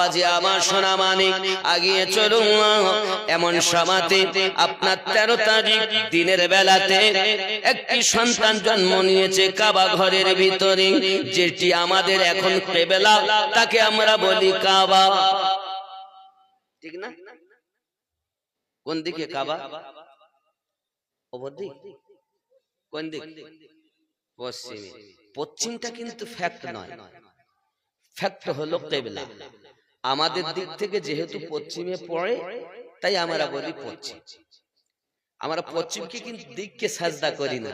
আব্বাজি আমার সোনা মানিক আগিয়ে চলুন। এমন সমাতে আপনার 13 তারিখ দিনের বেলাতে একটি সন্তান জন্ম নিয়েছে কাবা ঘরের ভিতরে, যেটি আমাদের এখন কিবলা, তাকে আমরা বলি কাবা, ঠিক না? কোন দিকে কাবা? ওপর দিক? কোন দিক? পশ্চিমে। পশ্চিমটা কিন্তু ফ্যাক্ট নয়, ফ্যাক্ট হলো কিবলা। আমাদের দিক থেকে যেহেতু পশ্চিমে পড়ে, তাই আমরা বলি পশ্চিম। আমরা পশ্চিমকে কিন্তু দিককে সাজদা করি না,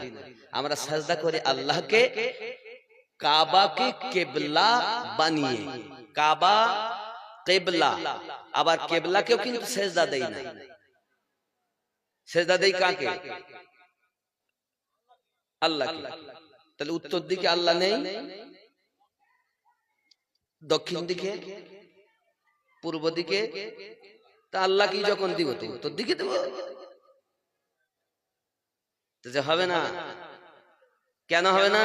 আমরা সাজদা করি আল্লাহকে। কাবাকে কিবলা বানিয়ে, কাবা কিবলা, আবার কিবলাকেও কিন্তু সেজদা দেই না। সেজদা দেই কাকে? আল্লাহকে। তাহলে উত্তর দিকে আল্লাহ নেই, দক্ষিণ দিকে, পূর্ব দিকে, তা আল্লাহ কি যখন দিব তো উত্তর দিকে দেব? যে হবে না। কেন হবে না?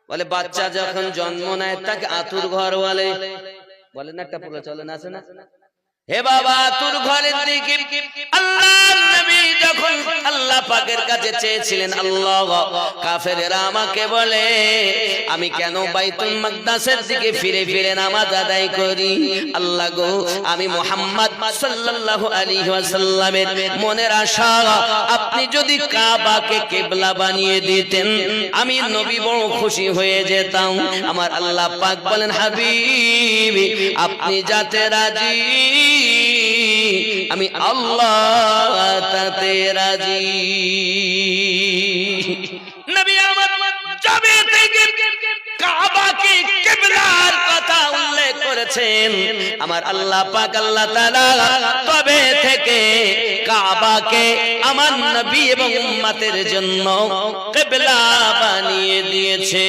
বলে বাচ্চা যখন জন্ম নেয় তাকে আতুর ঘর বলে, বলে না? একটা প্রচলন আছে না? হে বাবা আতুর ঘরের দিকে আল্লাহর নবী যখন আল্লাহ পাকের কাছে চেয়েছিলেন, আল্লাহ কাফেরেরা আমাকে বলে আমি কেন বাইতুল মাকদাসের দিকে ফিরে ফিরে নামাজ আদায় করি? আল্লাহ গো, আমি মুহাম্মদ সাল্লাল্লাহু আলাইহি ওয়াসাল্লামের মনের আশা, আপনি যদি কাবাকে কিবলা বানিয়ে দিতেন আমি নবী বড় খুশি হয়ে যেতাম। আমার আল্লাহ পাক বলেন, হাবিব আপনি যাতে রাজি আমি আল্লাহ তাতে রাজি। নবী আমার যাবে থেকে কাবাকে কিবলার কথা উল্লেখ করেছেন আমার আল্লাহ পাক আল্লাহ তাআলা, তবে থেকে কাবাকে আমার নবী এবং উম্মতের জন্য কিবলা বানিয়ে দিয়েছে।